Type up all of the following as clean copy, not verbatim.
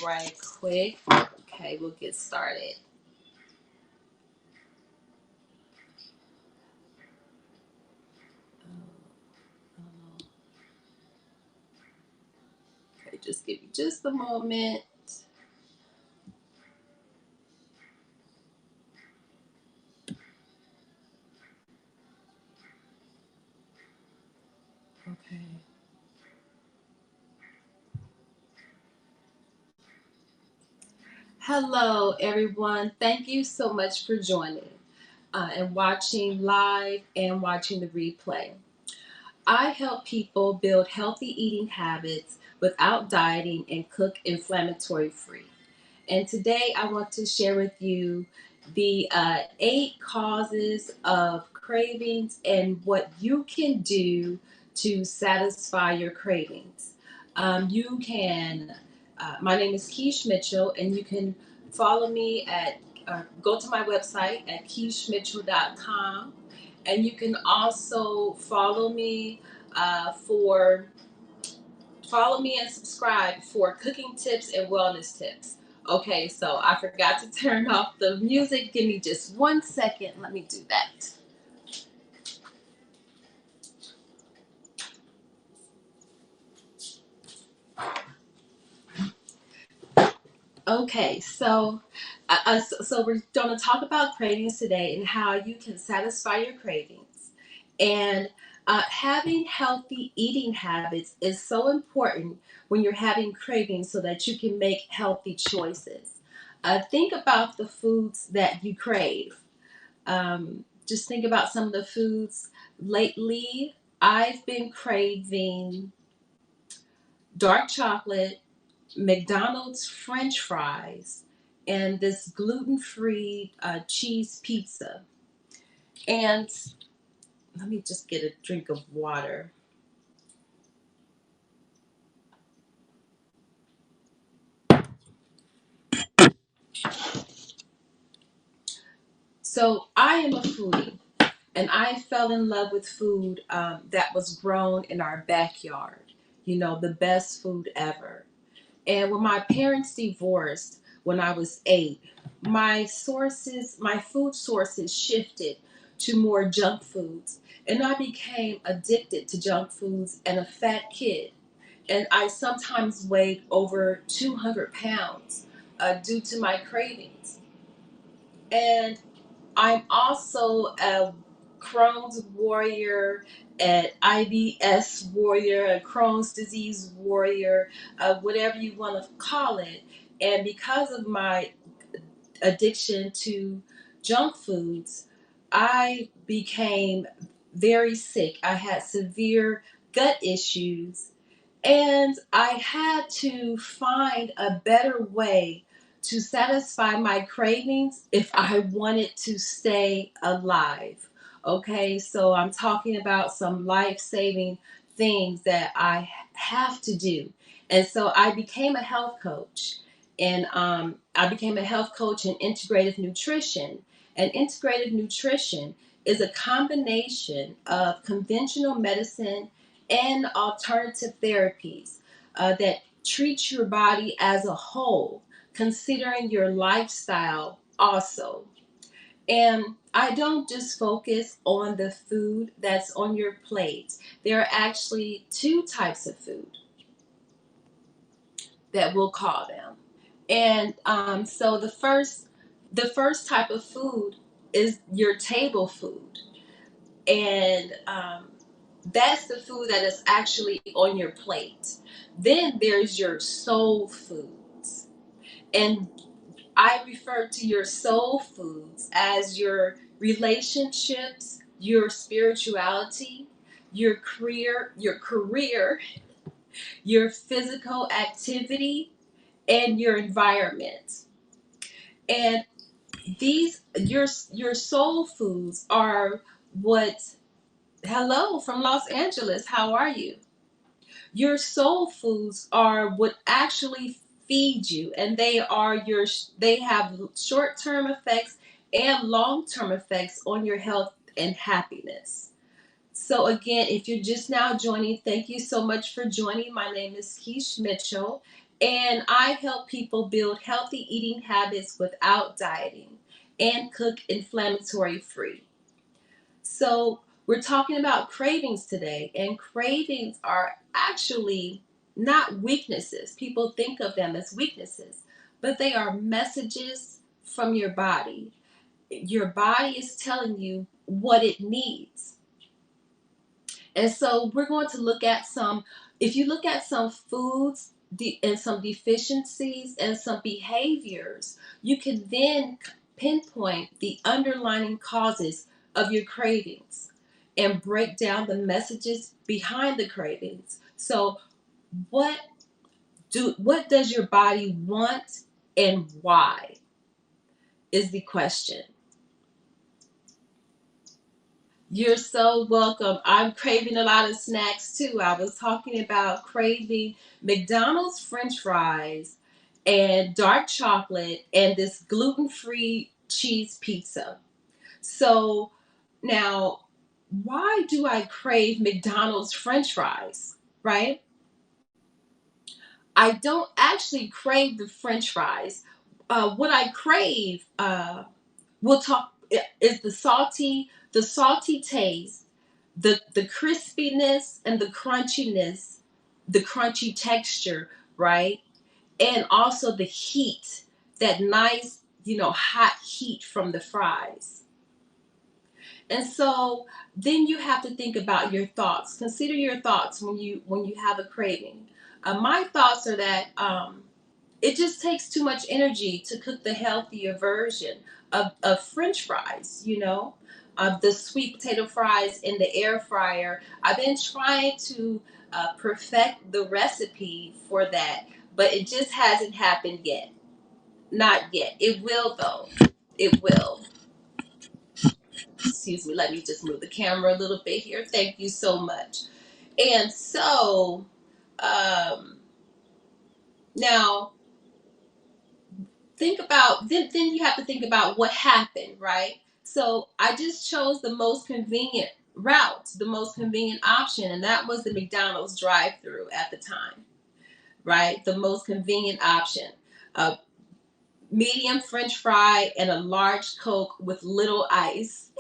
right quick. Okay, we'll get started. Okay, just give me just a moment. Okay. Hello, everyone. Thank you so much for joining and watching live and watching the replay. I help people build healthy eating habits without dieting and cook inflammatory free. And today I want to share with you the 8 causes of cravings and what you can do to satisfy your cravings. My name is Keish Mitchell, and you can follow me go to my website at keishmitchell.com, and you can also follow me and subscribe for cooking tips and wellness tips. Okay, so I forgot to turn off the music. Give me just 1 second. Let me do that. Okay, so we're going to talk about cravings today and how you can satisfy your cravings. And having healthy eating habits is so important when you're having cravings so that you can make healthy choices. Think about the foods that you crave. Just think about some of the foods. Lately, I've been craving dark chocolate, McDonald's French fries, and this gluten-free cheese pizza. And let me just get a drink of water. So I am a foodie, and I fell in love with food that was grown in our backyard. You know, the best food ever. And when my parents divorced when I was 8, my food sources shifted to more junk foods. And I became addicted to junk foods and a fat kid. And I sometimes weighed over 200 pounds due to my cravings. And I'm also a Crohn's warrior, an IBS warrior, a Crohn's disease warrior, whatever you want to call it. And because of my addiction to junk foods, I became very sick. I had severe gut issues, and I had to find a better way to satisfy my cravings if I wanted to stay alive. Okay, so I'm talking about some life saving things that I have to do. And so I became a health coach. And I became a health coach in integrative nutrition. And integrative nutrition is a combination of conventional medicine and alternative therapies that treat your body as a whole, considering your lifestyle also. And I don't just focus on the food that's on your plate. There are actually 2 types of food that we'll call them. And so the first type of food is your table food. And that's the food that is actually on your plate. Then there's your soul foods. And I refer to your soul foods as your relationships, your spirituality, your career, your physical activity, and your environment. And these your soul foods are what hello from Los Angeles. How are you? Your soul foods are what actually feed you, and they have short-term effects and long-term effects on your health and happiness. So again, if you're just now joining, thank you so much for joining. My name is Keish Mitchell, And I help people build healthy eating habits without dieting and cook inflammatory free. So, we're talking about cravings today, and cravings are actually not weaknesses. People think of them as weaknesses, but they are messages from your body. Your body is telling you what it needs. And so we're going to look at if you look at some foods and some deficiencies and some behaviors, you can then pinpoint the underlying causes of your cravings and break down the messages behind the cravings. So what what does your body want and why is the question. You're so welcome. I'm craving a lot of snacks too. I was talking about craving McDonald's French fries and dark chocolate and this gluten-free cheese pizza. So now, why do I crave McDonald's French fries, right? I don't actually crave the French fries. What I crave, we'll talk, is the salty taste, the crispiness and the crunchiness, the crunchy texture, right? And also the heat, that nice, hot heat from the fries. And so then you have to think about your thoughts. Consider your thoughts when you have a craving. My thoughts are that it just takes too much energy to cook the healthier version of French fries, the sweet potato fries in the air fryer. I've been trying to perfect the recipe for that, but it just hasn't happened yet. Not yet. It will, though. It will. Excuse me, let me just move the camera a little bit here. Thank you so much. And so, um, now, think about then you have to think about what happened, right? So I just chose the most convenient route, the most convenient option, and that was the McDonald's drive-thru at the time, right? The most convenient option. A medium French fry and a large Coke with little ice.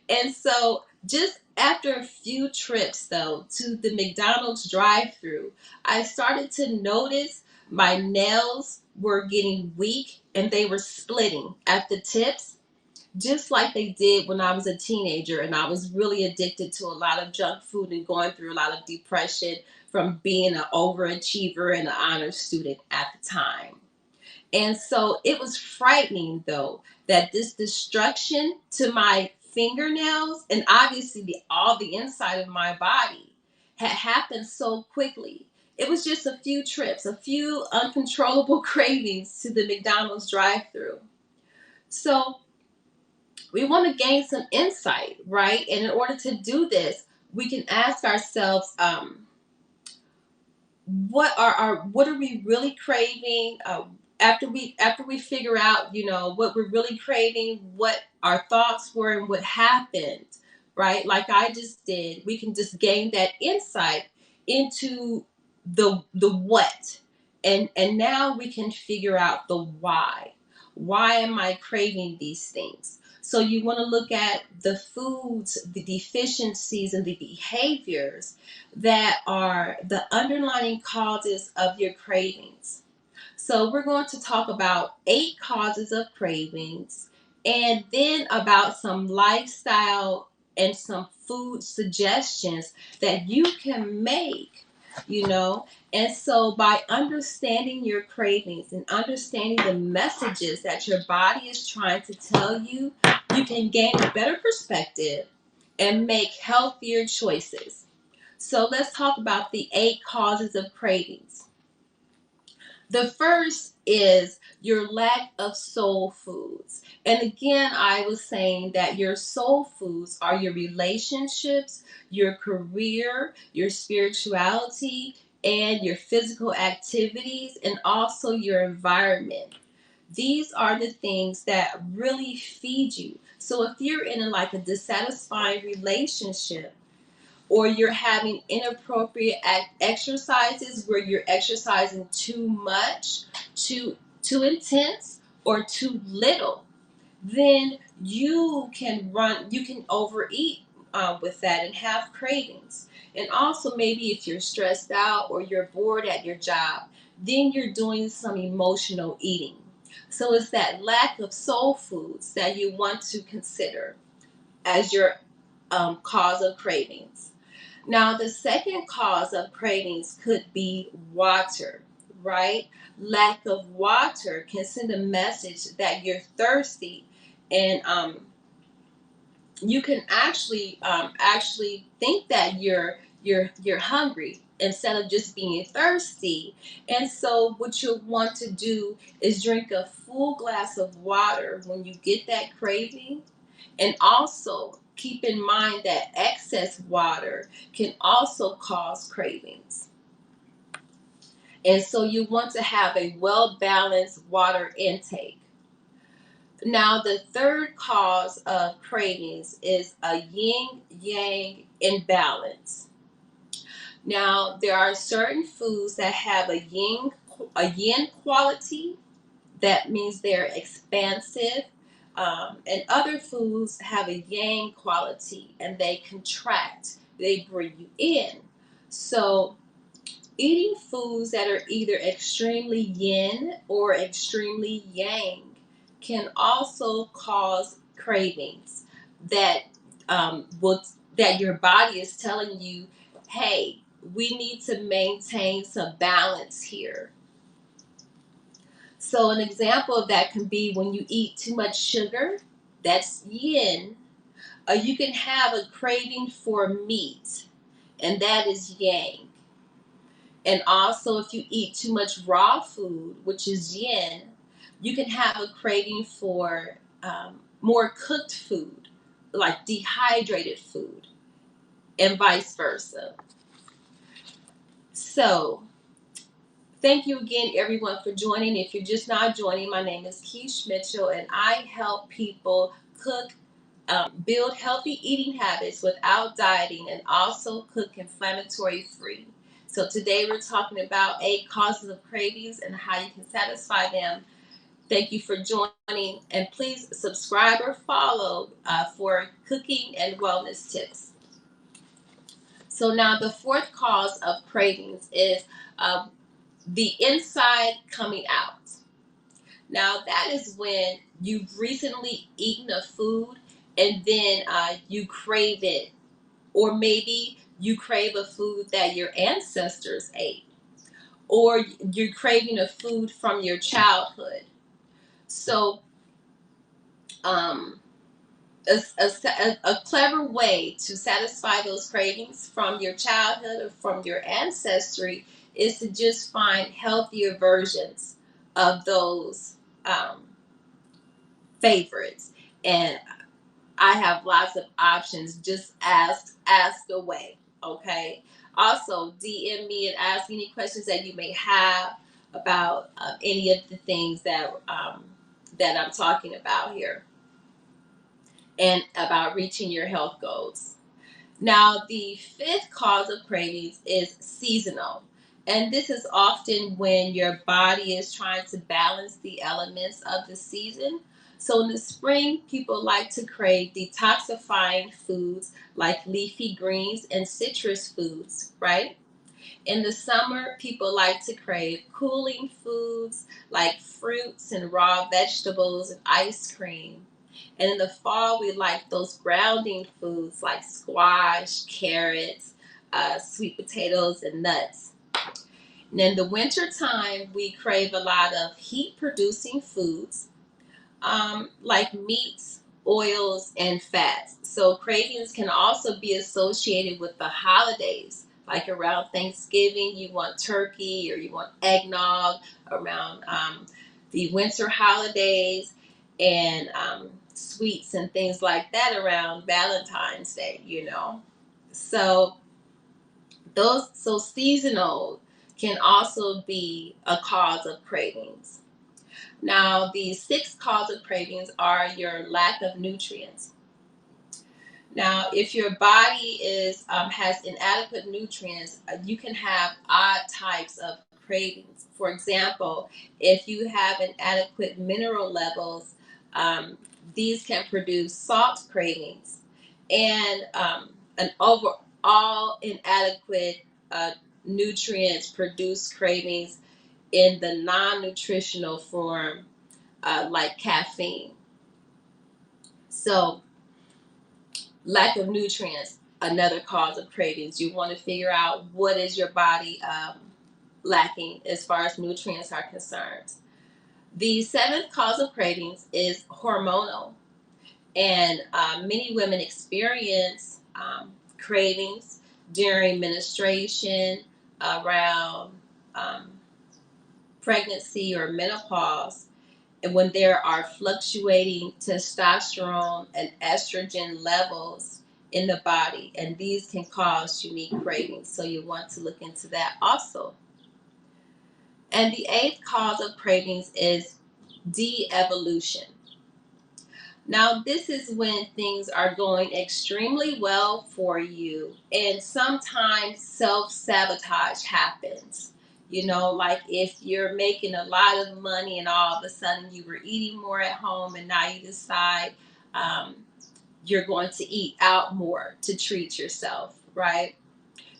And so just after a few trips though to the McDonald's drive-thru, I started to notice my nails were getting weak and they were splitting at the tips, just like they did when I was a teenager and I was really addicted to a lot of junk food and going through a lot of depression from being an overachiever and an honor student at the time. And so it was frightening, though, that this destruction to my fingernails and obviously all the inside of my body had happened so quickly. It was just a few trips, a few uncontrollable cravings to the McDonald's drive-thru. So we want to gain some insight, right? And in order to do this, we can ask ourselves, what are we really craving, after we figure out what we're really craving, what our thoughts were and what happened, right? Like I just did, we can just gain that insight into the what, and now we can figure out the why am I craving these things. So you want to look at the foods, the deficiencies and the behaviors that are the underlying causes of your cravings. So we're going to talk about 8 causes of cravings and then about some lifestyle and some food suggestions that you can make, And so by understanding your cravings and understanding the messages that your body is trying to tell you, you can gain a better perspective and make healthier choices. So let's talk about the 8 causes of cravings. The first is your lack of soul foods. And again, I was saying that your soul foods are your relationships, your career, your spirituality, and your physical activities, and also your environment. These are the things that really feed you. So if you're in like a dissatisfying relationship, or you're having inappropriate exercises where you're exercising too much, too intense, or too little, then you can overeat with that and have cravings. And also, maybe if you're stressed out or you're bored at your job, then you're doing some emotional eating. So it's that lack of soul foods that you want to consider as your cause of cravings. Now, the second cause of cravings could be water, right? Lack of water can send a message that you're thirsty, and you can actually think that you're hungry instead of just being thirsty. And so, what you'll want to do is drink a full glass of water when you get that craving, and also keep in mind that excess water can also cause cravings. And so you want to have a well-balanced water intake. Now, the third cause of cravings is a yin-yang imbalance. Now, there are certain foods that have a yin quality. That means they're expansive. And other foods have a yang quality and they contract, they bring you in. So, eating foods that are either extremely yin or extremely yang can also cause cravings that that your body is telling you, hey, we need to maintain some balance here. So an example of that can be when you eat too much sugar, that's yin. You can have a craving for meat, and that is yang. And also, if you eat too much raw food, which is yin, you can have a craving for more cooked food, like dehydrated food, and vice versa. So, thank you again, everyone, for joining. If you're just not joining, my name is Keish Mitchell, and I help people cook, build healthy eating habits without dieting, and also cook inflammatory free. So today we're talking about 8 causes of cravings and how you can satisfy them. Thank you for joining, and please subscribe or follow for cooking and wellness tips. So now the fourth cause of cravings is uh, the inside coming out. Now, that is when you've recently eaten a food and then you crave it, or maybe you crave a food that your ancestors ate, or you're craving a food from your childhood. So, um, a clever way to satisfy those cravings from your childhood or from your ancestry is to just find healthier versions of those um, favorites. And I have lots of options. Just ask away. Okay. Also, DM me and ask any questions that you may have about any of the things that I'm talking about here, and about reaching your health goals. Now, the fifth cause of cravings is seasonal. And this is often when your body is trying to balance the elements of the season. So in the spring, people like to crave detoxifying foods like leafy greens and citrus foods, right? In the summer, people like to crave cooling foods like fruits and raw vegetables and ice cream. And in the fall, we like those grounding foods like squash, carrots, sweet potatoes, and nuts. And in the winter time, we crave a lot of heat-producing foods like meats, oils, and fats. So cravings can also be associated with the holidays. Like around Thanksgiving, you want turkey or you want eggnog. Around the winter holidays, and sweets and things like that around Valentine's Day, So seasonal can also be a cause of cravings. Now, the sixth cause of cravings are your lack of nutrients. Now, if your body has inadequate nutrients, you can have odd types of cravings. For example, if you have inadequate mineral levels, um, these can produce salt cravings, and an overall inadequate uh, nutrients produce cravings in the non-nutritional form, like caffeine. So lack of nutrients, another cause of cravings. You want to figure out what is your body lacking as far as nutrients are concerned. The seventh cause of cravings is hormonal, and many women experience cravings during menstruation, around um, pregnancy or menopause, and when there are fluctuating testosterone and estrogen levels in the body, and these can cause unique cravings. So you want to look into that also. And the eighth cause of cravings is de-evolution. Now, this is when things are going extremely well for you, and sometimes self sabotage happens. You know, like if you're making a lot of money and all of a sudden you were eating more at home, and now you decide um, you're going to eat out more to treat yourself, right?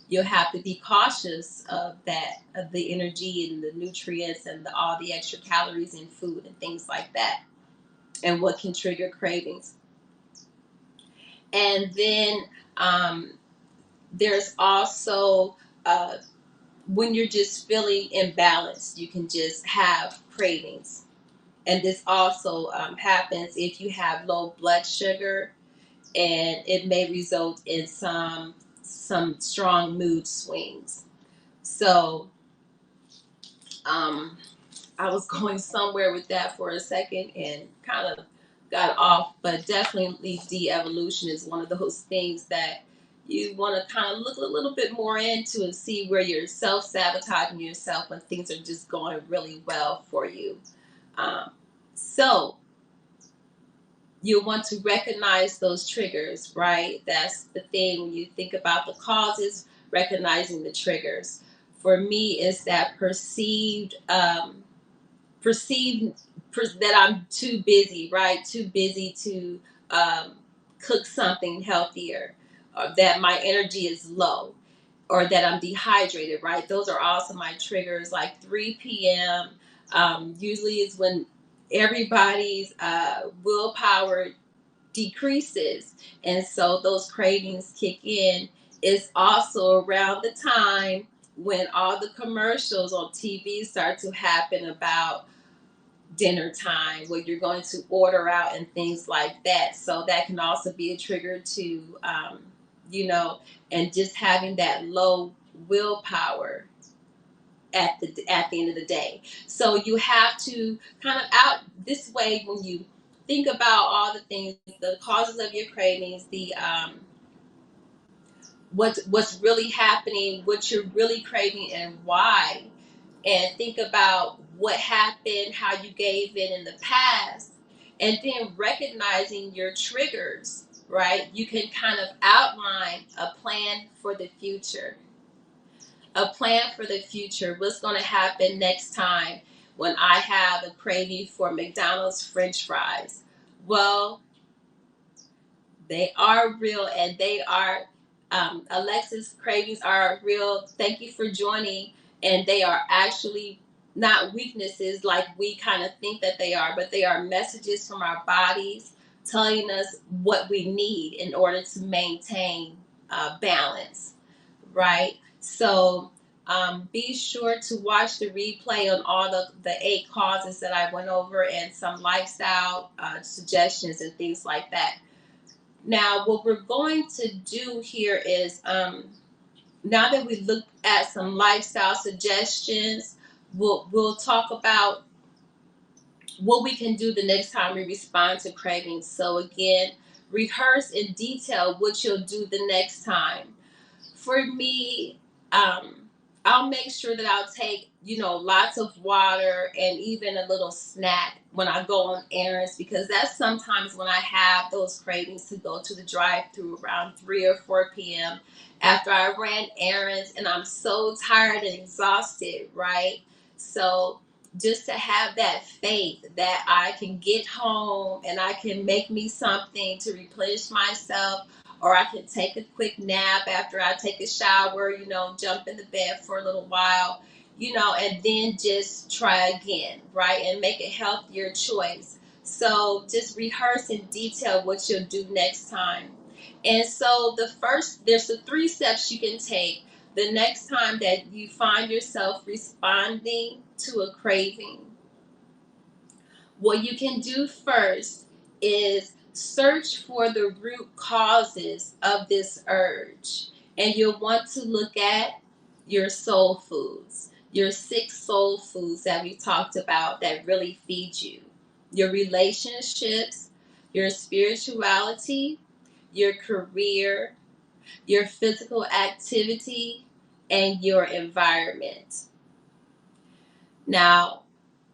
You'll have to be cautious of that, of the energy and the nutrients and all the extra calories in food and things like that, and what can trigger cravings. And then um, there's also when you're just feeling imbalanced, you can just have cravings. And this also happens if you have low blood sugar, and it may result in some strong mood swings. So um, I was going somewhere with that for a second and kind of got off, but definitely de-evolution is one of those things that you want to kind of look a little bit more into and see where you're self-sabotaging yourself when things are just going really well for you. So you want to recognize those triggers, right? That's the thing when you think about the causes, recognizing the triggers. For me, is that perceived that I'm too busy, right? Too busy to um, cook something healthier, or that my energy is low, or that I'm dehydrated, right? Those are also my triggers. Like 3 p.m. Usually is when everybody's willpower decreases, and so those cravings kick in. It's also around the time when all the commercials on TV start to happen about dinner time, where you're going to order out and things like that. So that can also be a trigger to, you know, and just having that low willpower at the end of the day. So you have to kind of out this way when you think about all the things, the causes of your cravings, the what's really happening, what you're really craving, and why, and think about what happened, how you gave in the past, and then recognizing your triggers, right? You can kind of outline a plan for the future. A plan for the future. What's going to happen next time when I have a craving for McDonald's French fries? Well, they are real, and they are, Alexis, cravings are real. Thank you for joining. And they are actually not weaknesses like we kind of think that they are, but they are messages from our bodies telling us what we need in order to maintain balance, right? So be sure to watch the replay on all the 8 causes that I went over, and some lifestyle suggestions and things like that. Now, what we're going to do here is, now that we looked at some lifestyle suggestions, we'll talk about what we can do the next time we respond to cravings. So again, rehearse in detail what you'll do the next time. For me, I'll make sure that I'll take, lots of water and even a little snack when I go on errands, because that's sometimes when I have those cravings to go to the drive-thru around 3 or 4 p.m. after I ran errands and I'm so tired and exhausted, right? So just to have that faith that I can get home and I can make me something to replenish myself, or I can take a quick nap after I take a shower, jump in the bed for a little while, and then just try again, right? And make a healthier choice. So just rehearse in detail what you'll do next time. And so there's the 3 steps you can take the next time that you find yourself responding to a craving. What you can do first is search for the root causes of this urge. And you'll want to look at your soul foods, your 6 soul foods that we talked about that really feed you, your relationships, your spirituality, your career, your physical activity, and your environment. Now,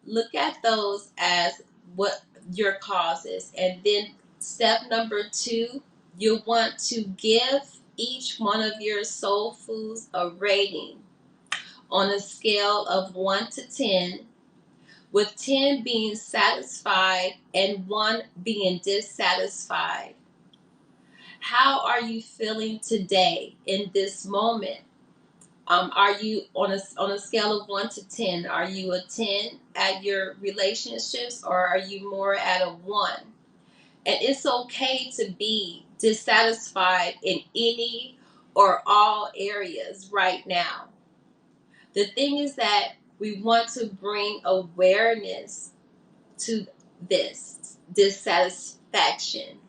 look at those as what your cause is. And then step number 2, you want to give each one of your soul foods a rating on a scale of 1 to 10, with 10 being satisfied and 1 being dissatisfied. How are you feeling today in this moment? Are you on a scale of 1 to 10? Are you a 10 at your relationships, or are you more at a 1? And it's okay to be dissatisfied in any or all areas right now. The thing is that we want to bring awareness to this dissatisfaction,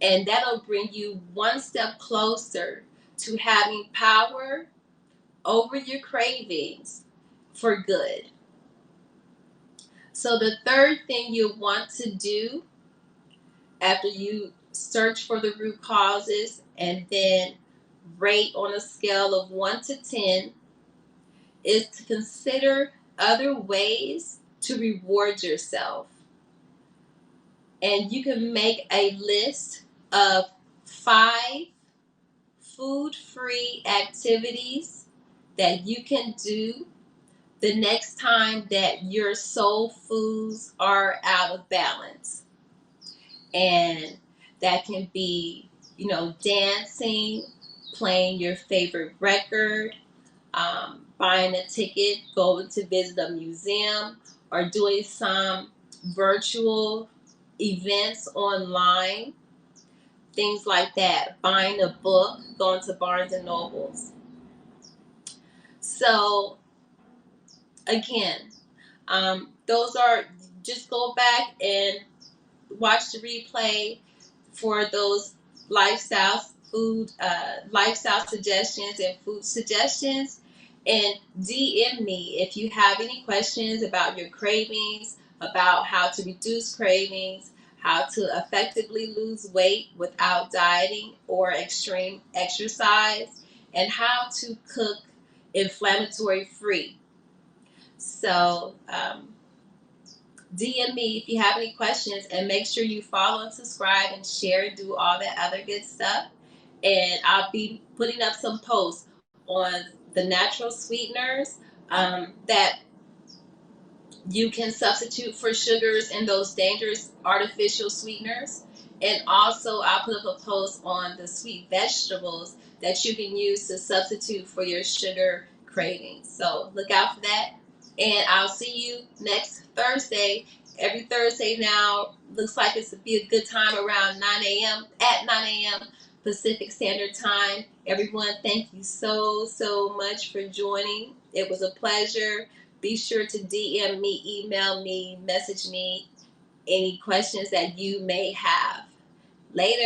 and that'll bring you one step closer to having power over your cravings for good. So the third thing you want to do after you search for the root causes and then rate on a scale of 1 to 10 is to consider other ways to reward yourself. And you can make a list of 5 food-free activities that you can do the next time that your soul foods are out of balance. And that can be, dancing, playing your favorite record, buying a ticket, going to visit a museum, or doing some virtual events online, things like that, buying a book, going to Barnes and Nobles. So again, those are, just go back and watch the replay for those lifestyle suggestions and food suggestions, and DM me if you have any questions about your cravings, about how to reduce cravings, how to effectively lose weight without dieting or extreme exercise, and how to cook inflammatory free. So DM me if you have any questions, and make sure you follow and subscribe and share and do all that other good stuff. And I'll be putting up some posts on the natural sweeteners that you can substitute for sugars and those dangerous artificial sweeteners. And also I'll put up a post on the sweet vegetables that you can use to substitute for your sugar cravings. So look out for that. And I'll see you next Thursday. Every Thursday now looks like it's to be a good time around 9 a.m. at 9 a.m. Pacific Standard Time. Everyone, thank you so much for joining. It was a pleasure. Be sure to DM me, email me, message me any questions that you may have. Later.